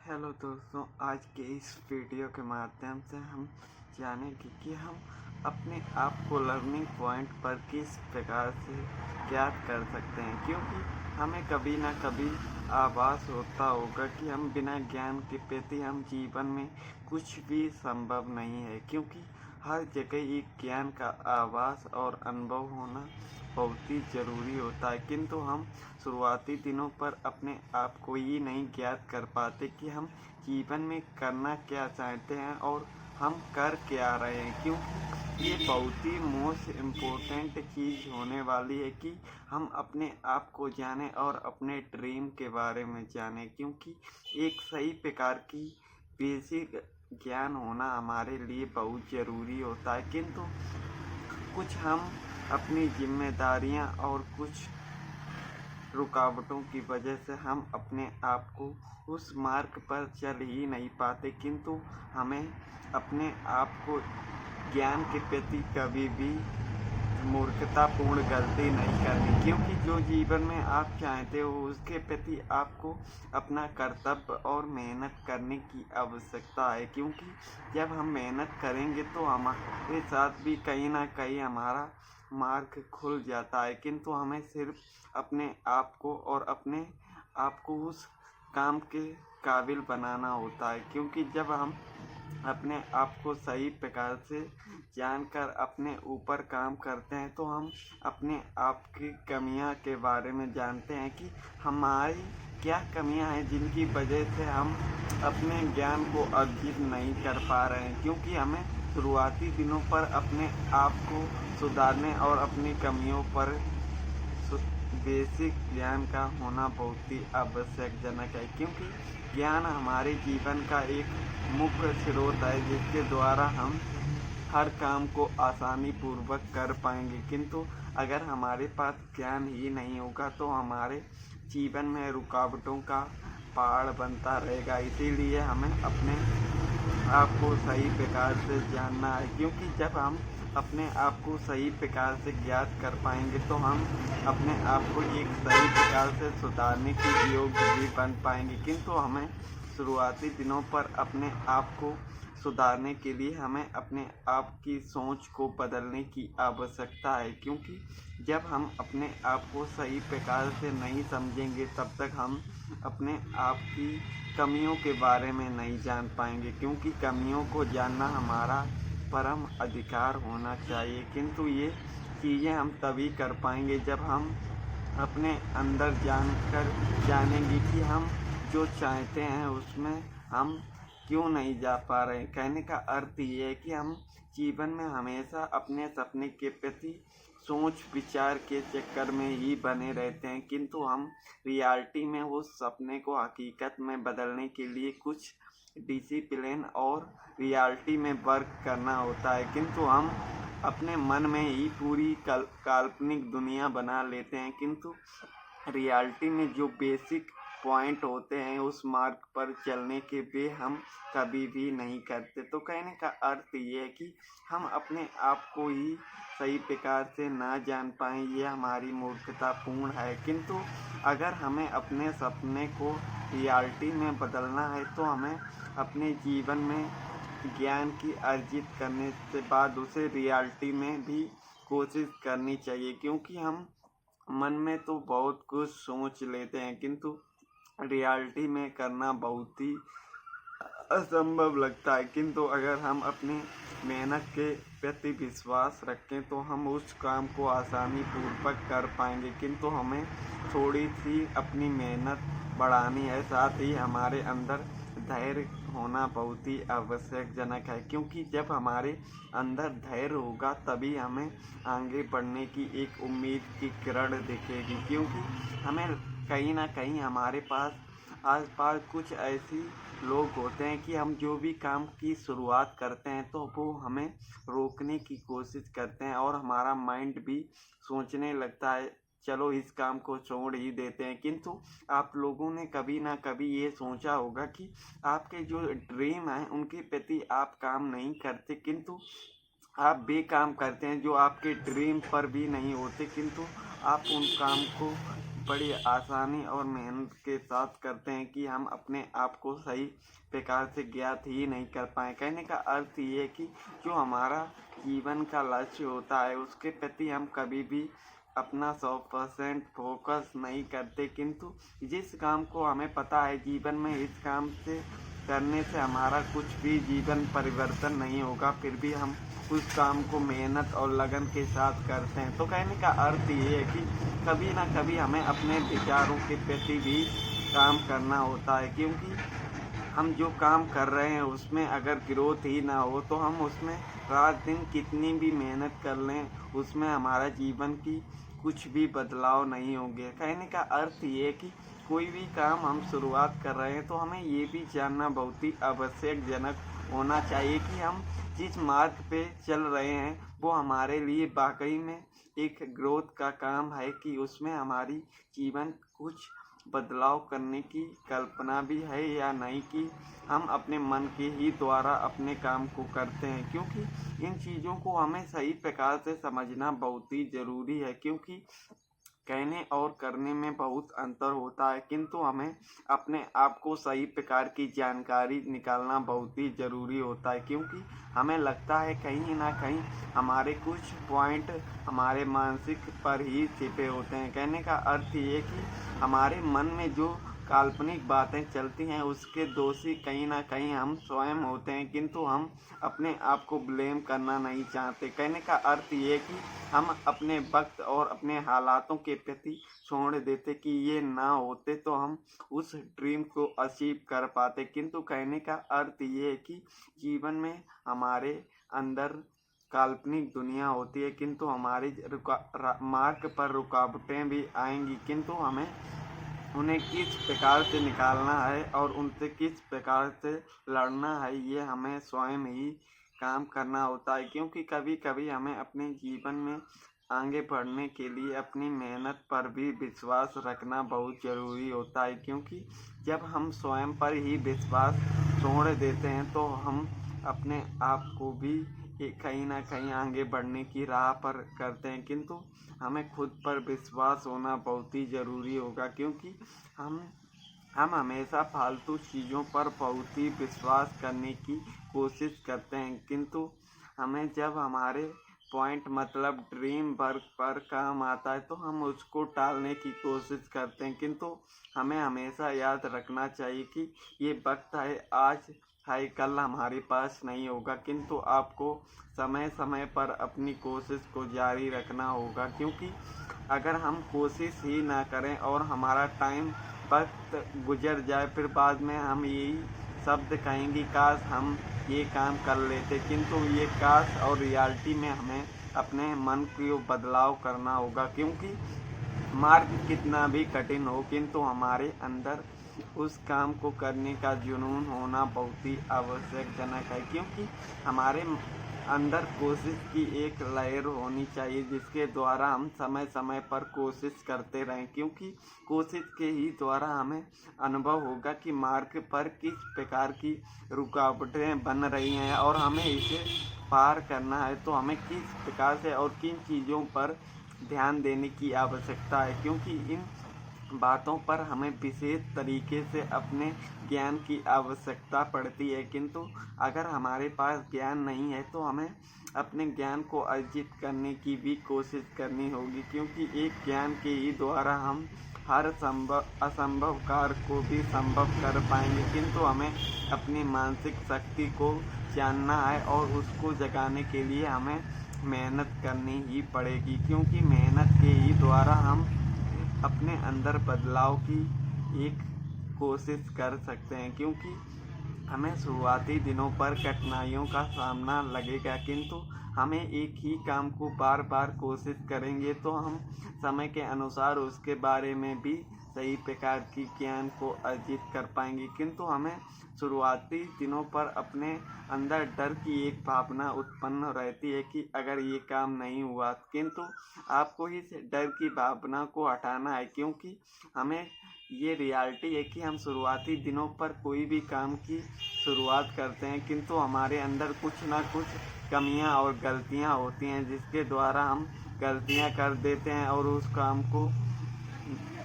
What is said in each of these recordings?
Hello दोस्तों, आज के इस वीडियो के माध्यम से हम जानेंगे कि हम अपने आप को लर्निंग पॉइंट पर किस प्रकार से ज्ञात कर सकते हैं, क्योंकि हमें कभी ना कभी आभास होता होगा कि हम बिना ज्ञान के प्रति हम जीवन में कुछ भी संभव नहीं है, क्योंकि हर जगह एक ज्ञान का आभास और अनुभव होना बहुत ही ज़रूरी होता है। किंतु हम शुरुआती दिनों पर अपने आप को ही नहीं ज्ञात कर पाते कि हम जीवन में करना क्या चाहते हैं और हम कर क्या रहे हैं, क्योंकि ये बहुत ही मोस्ट इम्पोर्टेंट चीज़ होने वाली है कि हम अपने आप को जानें और अपने ड्रीम के बारे में जानें, क्योंकि एक सही प्रकार की बेसिक ज्ञान होना हमारे लिए बहुत ज़रूरी होता है। किंतु कुछ हम अपनी जिम्मेदारियां और कुछ रुकावटों की वजह से हम अपने आप को उस मार्ग पर चल ही नहीं पाते, किंतु हमें अपने आप को ज्ञान के प्रति कभी भी मूर्खतापूर्ण गलती नहीं करनी, क्योंकि जो जीवन में आप चाहते हो उसके प्रति आपको अपना कर्तव्य और मेहनत करने की आवश्यकता है। क्योंकि जब हम मेहनत करेंगे तो हमारे साथ भी कहीं ना कहीं हमारा मार्ग खुल जाता है, किंतु हमें सिर्फ अपने आप को और अपने आप को उस काम के काबिल बनाना होता है। क्योंकि जब हम अपने आप को सही प्रकार से जानकर अपने ऊपर काम करते हैं तो हम अपने आप की कमियां के बारे में जानते हैं कि हमारी क्या कमियां हैं जिनकी वजह से हम अपने ज्ञान को अर्जित नहीं कर पा रहे हैं। क्योंकि हमें शुरुआती दिनों पर अपने आप को सुधारने और अपनी कमियों पर बेसिक ज्ञान का होना बहुत ही आवश्यकजनक है, क्योंकि ज्ञान हमारे जीवन का एक मुख्य स्रोत है जिसके द्वारा हम हर काम को आसानी पूर्वक कर पाएंगे। किंतु अगर हमारे पास ज्ञान ही नहीं होगा तो हमारे जीवन में रुकावटों का पहाड़ बनता रहेगा। इसीलिए हमें अपने आप को सही प्रकार से जानना है, क्योंकि जब हम अपने आप को सही प्रकार से ज्ञात कर पाएंगे तो हम अपने आप को एक सही प्रकार से सुधारने के योग्य भी बन पाएंगे। किंतु हमें शुरुआती दिनों पर अपने आप को सुधारने के लिए हमें अपने आप की सोच को बदलने की आवश्यकता है, क्योंकि जब हम अपने आप को सही प्रकार से नहीं समझेंगे तब तक हम अपने आप की कमियों के बारे में नहीं जान पाएंगे, क्योंकि कमियों को जानना हमारा परम अधिकार होना चाहिए। किंतु ये चीज़ें हम तभी कर पाएंगे जब हम अपने अंदर जानेंगे कि हम जो चाहते हैं उसमें हम क्यों नहीं जा पा रहे। कहने का अर्थ ये है कि हम जीवन में हमेशा अपने सपने के प्रति सोच विचार के चक्कर में ही बने रहते हैं, किंतु हम रियलिटी में उस सपने को हकीकत में बदलने के लिए कुछ डिसिप्लिन और रियलिटी में वर्क करना होता है। किंतु हम अपने मन में ही पूरी काल्पनिक दुनिया बना लेते हैं, किंतु रियलिटी में जो बेसिक पॉइंट होते हैं उस मार्ग पर चलने के भी हम कभी भी नहीं करते। तो कहने का अर्थ ये है कि हम अपने आप को ही सही प्रकार से ना जान पाएँ, ये हमारी मूर्खतापूर्ण है। किंतु अगर हमें अपने सपने को रियलिटी में बदलना है तो हमें अपने जीवन में ज्ञान की अर्जित करने के बाद उसे रियलिटी में भी कोशिश करनी चाहिए। क्योंकि हम मन में तो बहुत कुछ सोच लेते हैं, किंतु रियलिटी में करना बहुत ही असंभव लगता है। किंतु अगर हम अपनी मेहनत के प्रति विश्वास रखें तो हम उस काम को आसानी पूर्वक कर पाएंगे। किंतु हमें थोड़ी सी अपनी मेहनत बढ़ानी है, साथ ही हमारे अंदर धैर्य होना बहुत ही आवश्यकजनक है, क्योंकि जब हमारे अंदर धैर्य होगा तभी हमें आगे बढ़ने की एक उम्मीद की किरण दिखेगी। क्योंकि हमें कहीं ना कहीं हमारे पास आसपास कुछ ऐसी लोग होते हैं कि हम जो भी काम की शुरुआत करते हैं तो वो हमें रोकने की कोशिश करते हैं और हमारा माइंड भी सोचने लगता है चलो इस काम को छोड़ ही देते हैं। किंतु आप लोगों ने कभी ना कभी ये सोचा होगा कि आपके जो ड्रीम हैं उनके प्रति आप काम नहीं करते, किंतु आप बेकाम करते हैं जो आपके ड्रीम पर भी नहीं होते, किंतु आप उन काम को बड़ी आसानी और मेहनत के साथ करते हैं कि हम अपने आप को सही प्रकार से ज्ञात ही नहीं कर पाए। कहने का अर्थ ये है कि जो हमारा जीवन का लक्ष्य होता है उसके प्रति हम कभी भी अपना 100% फोकस नहीं करते, किंतु जिस काम को हमें पता है जीवन में इस काम से करने से हमारा कुछ भी जीवन परिवर्तन नहीं होगा, फिर भी हम उस काम को मेहनत और लगन के साथ करते हैं। तो कहने का अर्थ ये है कि कभी ना कभी हमें अपने विचारों के प्रति भी काम करना होता है, क्योंकि हम जो काम कर रहे हैं उसमें अगर ग्रोथ ही ना हो तो हम उसमें रात दिन कितनी भी मेहनत कर लें उसमें हमारा जीवन की कुछ भी बदलाव नहीं होंगे। कहने का अर्थ ये है कि कोई भी काम हम शुरुआत कर रहे हैं तो हमें ये भी जानना बहुत ही आवश्यकजनक होना चाहिए कि हम जिस मार्ग पे चल रहे हैं वो हमारे लिए वाकई में एक ग्रोथ का काम है कि उसमें हमारी जीवन कुछ बदलाव करने की कल्पना भी है या नहीं, कि हम अपने मन के ही द्वारा अपने काम को करते हैं। क्योंकि इन चीज़ों को हमें सही प्रकार से समझना बहुत ही ज़रूरी है, क्योंकि कहने और करने में बहुत अंतर होता है, किंतु हमें अपने आप को सही प्रकार की जानकारी निकालना बहुत ही ज़रूरी होता है। क्योंकि हमें लगता है कहीं ना कहीं हमारे कुछ पॉइंट हमारे मानसिक पर ही छिपे होते हैं। कहने का अर्थ ये कि हमारे मन में जो काल्पनिक बातें चलती हैं उसके दोषी कहीं ना कहीं हम स्वयं होते हैं, किंतु हम अपने आप को ब्लेम करना नहीं चाहते। कहने का अर्थ ये कि हम अपने वक्त और अपने हालातों के प्रति छोड़ देते कि ये ना होते तो हम उस ड्रीम को अचीव कर पाते। किंतु कहने का अर्थ ये है कि जीवन में हमारे अंदर काल्पनिक दुनिया होती है, किंतु हमारी मार्ग पर रुकावटें भी आएंगी, किंतु हमें उन्हें किस प्रकार से निकालना है और उनसे किस प्रकार से लड़ना है ये हमें स्वयं ही काम करना होता है। क्योंकि कभी कभी हमें अपने जीवन में आगे बढ़ने के लिए अपनी मेहनत पर भी विश्वास रखना बहुत ज़रूरी होता है, क्योंकि जब हम स्वयं पर ही विश्वास छोड़ देते हैं तो हम अपने आप को भी कहीं ना कहीं आगे बढ़ने की राह पर करते हैं। किंतु हमें खुद पर विश्वास होना बहुत ही ज़रूरी होगा, क्योंकि हम हमेशा फालतू चीज़ों पर बहुत ही विश्वास करने की कोशिश करते हैं, किंतु हमें जब हमारे पॉइंट मतलब ड्रीम वर्क पर काम आता है तो हम उसको टालने की कोशिश करते हैं। किंतु हमें हमेशा याद रखना चाहिए कि ये वक्त है, आज है, कल हमारे पास नहीं होगा, किंतु आपको समय समय पर अपनी कोशिश को जारी रखना होगा। क्योंकि अगर हम कोशिश ही ना करें और हमारा टाइम वक्त गुजर जाए फिर बाद में हम यही शब्द कहेंगे काश हम ये काम कर लेते, किंतु ये काश और रियलिटी में हमें अपने मन को बदलाव करना होगा। क्योंकि मार्ग कितना भी कठिन हो किंतु हमारे अंदर उस काम को करने का जुनून होना बहुत ही आवश्यकजनक है, क्योंकि हमारे अंदर कोशिश की एक लहर होनी चाहिए जिसके द्वारा हम समय समय पर कोशिश करते रहें। क्योंकि कोशिश के ही द्वारा हमें अनुभव होगा कि मार्ग पर किस प्रकार की रुकावटें बन रही हैं और हमें इसे पार करना है तो हमें किस प्रकार से और किन चीज़ों पर ध्यान देने की आवश्यकता है। क्योंकि इन बातों पर हमें विशेष तरीके से अपने ज्ञान की आवश्यकता पड़ती है, किंतु अगर हमारे पास ज्ञान नहीं है तो हमें अपने ज्ञान को अर्जित करने की भी कोशिश करनी होगी। क्योंकि एक ज्ञान के ही द्वारा हम हर असंभव कार्य को भी संभव कर पाएंगे, किंतु हमें अपनी मानसिक शक्ति को जानना है और उसको जगाने के लिए हमें मेहनत करनी ही पड़ेगी। क्योंकि मेहनत के ही द्वारा हम अपने अंदर बदलाव की एक कोशिश कर सकते हैं। क्योंकि हमें शुरुआती दिनों पर कठिनाइयों का सामना लगेगा, किंतु हमें एक ही काम को बार बार कोशिश करेंगे तो हम समय के अनुसार उसके बारे में भी सही प्रकार की ज्ञान को अर्जित कर पाएंगे। किंतु हमें शुरुआती दिनों पर अपने अंदर डर की एक भावना उत्पन्न रहती है कि अगर ये काम नहीं हुआ, किंतु आपको इस डर की भावना को हटाना है। क्योंकि हमें ये रियलिटी है कि हम शुरुआती दिनों पर कोई भी काम की शुरुआत करते हैं किंतु हमारे अंदर कुछ ना कुछ कमियां और गलतियां होती हैं जिसके द्वारा हम गलतियां कर देते हैं और उस काम को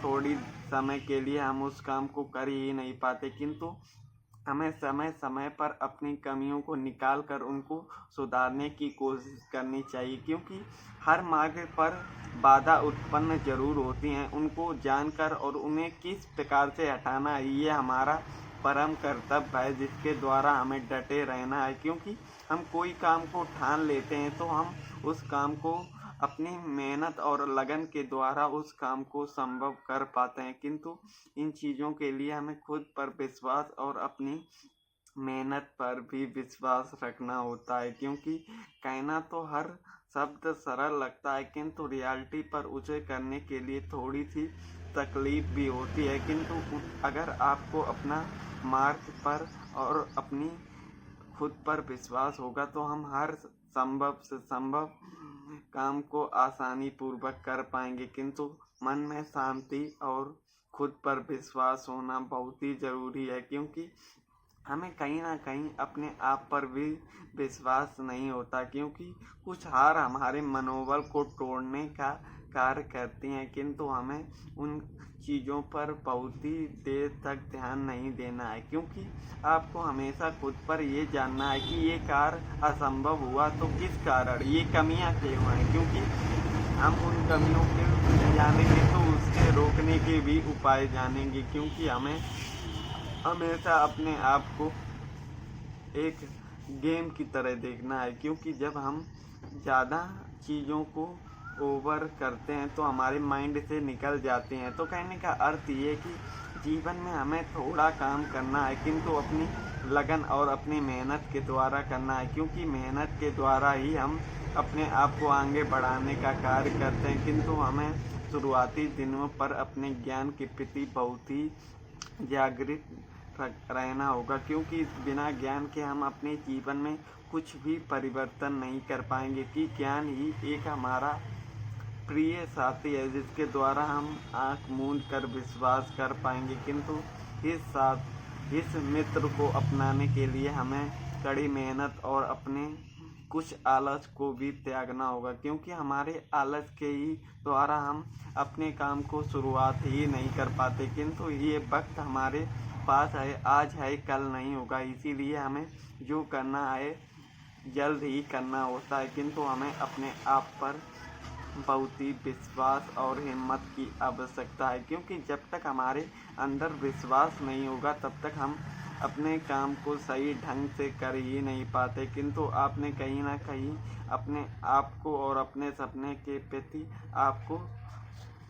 थोड़ी समय के लिए हम उस काम को कर ही नहीं पाते, किंतु हमें समय समय पर अपनी कमियों को निकाल कर उनको सुधारने की कोशिश करनी चाहिए, क्योंकि हर मार्ग पर बाधा उत्पन्न जरूर होती हैं। उनको जानकर और उन्हें किस प्रकार से हटाना है, ये हमारा परम कर्तव्य है, जिसके द्वारा हमें डटे रहना है। क्योंकि हम कोई काम को ठान लेते हैं तो हम उस काम को अपनी मेहनत और लगन के द्वारा उस काम को संभव कर पाते हैं, किंतु इन चीज़ों के लिए हमें खुद पर विश्वास और अपनी मेहनत पर भी विश्वास रखना होता है। क्योंकि कहना तो हर शब्द सरल लगता है, किंतु रियलिटी पर उसे करने के लिए थोड़ी सी तकलीफ भी होती है। किंतु अगर आपको अपना मार्ग पर और अपनी खुद पर विश्वास होगा तो हम हर संभव से संभव काम को आसानी पूर्वक कर पाएंगे। किंतु मन में शांति और खुद पर विश्वास होना बहुत ही ज़रूरी है, क्योंकि हमें कहीं ना कहीं अपने आप पर भी विश्वास नहीं होता, क्योंकि कुछ हार हमारे मनोबल को तोड़ने का कार्य करती हैं, किंतु हमें उन चीज़ों पर बहुत ही देर तक ध्यान नहीं देना है। क्योंकि आपको हमेशा खुद पर ये जानना है कि ये कार्य असंभव हुआ तो किस कारण, ये कमियां क्यों हैं। क्योंकि हम उन कमियों के जानेंगे तो उसके रोकने के भी उपाय जानेंगे। क्योंकि हमें हमेशा अपने आप को एक गेम की तरह देखना है, क्योंकि जब हम ज़्यादा चीज़ों को ओवर करते हैं तो हमारे माइंड से निकल जाते हैं। तो कहने का अर्थ ये है कि जीवन में हमें थोड़ा काम करना है, किंतु अपनी लगन और अपनी मेहनत के द्वारा करना है, क्योंकि मेहनत के द्वारा ही हम अपने आप को आगे बढ़ाने का कार्य करते हैं। किंतु हमें शुरुआती दिनों पर अपने ज्ञान के प्रति बहुत ही जागृत रहना होगा, क्योंकि बिना ज्ञान के हम अपने जीवन में कुछ भी परिवर्तन नहीं कर पाएंगे। कि ज्ञान ही एक हमारा प्रिय साथी है, जिसके द्वारा हम आंख मूंद कर विश्वास कर पाएंगे। किंतु इस मित्र को अपनाने के लिए हमें कड़ी मेहनत और अपने कुछ आलस को भी त्यागना होगा, क्योंकि हमारे आलस के ही द्वारा हम अपने काम को शुरुआत ही नहीं कर पाते। किंतु ये वक्त हमारे पास है, आज है कल नहीं होगा, इसीलिए हमें जो करना है जल्द ही करना होता है। किंतु हमें अपने आप पर बहुत ही विश्वास और हिम्मत की आवश्यकता है, क्योंकि जब तक हमारे अंदर विश्वास नहीं होगा तब तक हम अपने काम को सही ढंग से कर ही नहीं पाते। किंतु आपने कहीं ना कहीं अपने आप को और अपने सपने के प्रति आपको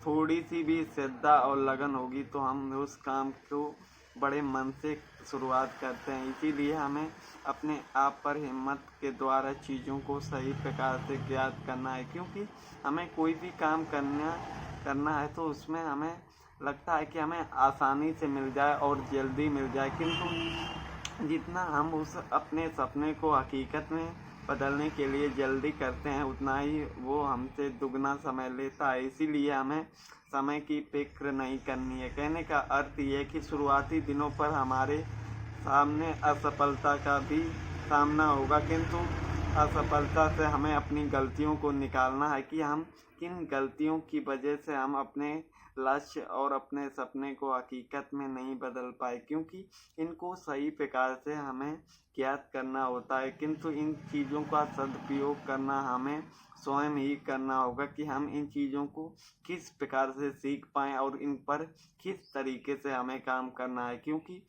थोड़ी सी भी श्रद्धा और लगन होगी तो हम उस काम को बड़े मन से शुरुआत करते हैं। इसीलिए हमें अपने आप पर हिम्मत के द्वारा चीज़ों को सही प्रकार से ज्ञात करना है, क्योंकि हमें कोई भी काम करना है तो उसमें हमें लगता है कि हमें आसानी से मिल जाए और जल्दी मिल जाए, किंतु जितना हम उस अपने सपने को हकीकत में बदलने के लिए जल्दी करते हैं उतना ही वो हमसे दुगना समय लेता है। इसीलिए हमें समय की फिक्र नहीं करनी है। कहने का अर्थ ये है कि शुरुआती दिनों पर हमारे सामने असफलता का भी सामना होगा, किंतु असफलता से हमें अपनी गलतियों को निकालना है कि हम किन गलतियों की वजह से हम अपने लक्ष्य और अपने सपने को हकीकत में नहीं बदल पाए, क्योंकि इनको सही प्रकार से हमें ज्ञात करना होता है। किंतु इन चीज़ों का सदुपयोग करना हमें स्वयं ही करना होगा कि हम इन चीज़ों को किस प्रकार से सीख पाएँ और इन पर किस तरीके से हमें काम करना है। क्योंकि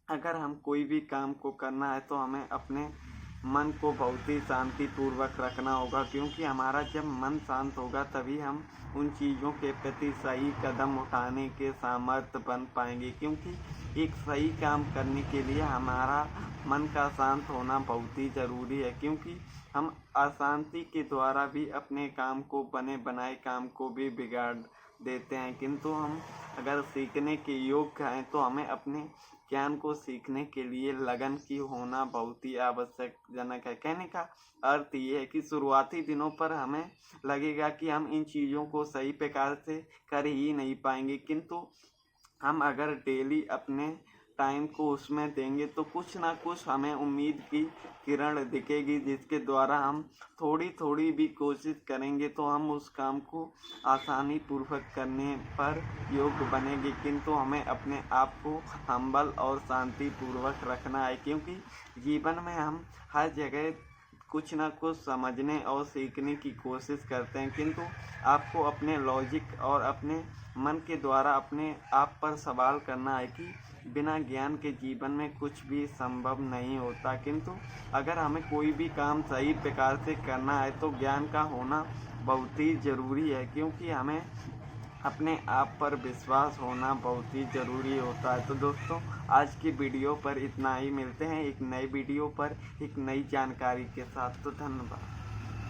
अगर हम कोई भी काम को करना है तो हमें अपने मन को बहुत ही शांतिपूर्वक रखना होगा, क्योंकि हमारा जब मन शांत होगा तभी हम उन चीज़ों के प्रति सही कदम उठाने के सामर्थ्य बन पाएंगे। क्योंकि एक सही काम करने के लिए हमारा मन का शांत होना बहुत ही ज़रूरी है, क्योंकि हम अशांति के द्वारा भी अपने काम को बने बनाए काम को भी बिगाड़ देते हैं। किंतु हम अगर सीखने के योग्य हैं तो हमें अपने ज्ञान को सीखने के लिए लगन की होना बहुत ही आवश्यकजनक है। कहने का अर्थ ये है कि शुरुआती दिनों पर हमें लगेगा कि हम इन चीज़ों को सही प्रकार से कर ही नहीं पाएंगे, किंतु हम अगर डेली अपने टाइम को उसमें देंगे तो कुछ ना कुछ हमें उम्मीद की किरण दिखेगी, जिसके द्वारा हम थोड़ी थोड़ी भी कोशिश करेंगे तो हम उस काम को आसानी पूर्वक करने पर योग्य बनेंगे। किंतु हमें अपने आप को हम्बल और शांति पूर्वक रखना है, क्योंकि जीवन में हम हर जगह कुछ ना कुछ समझने और सीखने की कोशिश करते हैं, किंतु आपको अपने लॉजिक और अपने मन के द्वारा अपने आप पर सवाल करना है कि बिना ज्ञान के जीवन में कुछ भी संभव नहीं होता। किंतु अगर हमें कोई भी काम सही प्रकार से करना है तो ज्ञान का होना बहुत ही ज़रूरी है, क्योंकि हमें अपने आप पर विश्वास होना बहुत ही ज़रूरी होता है। तो दोस्तों, आज की वीडियो पर इतना ही। मिलते हैं एक नई वीडियो पर एक नई जानकारी के साथ। तो धन्यवाद।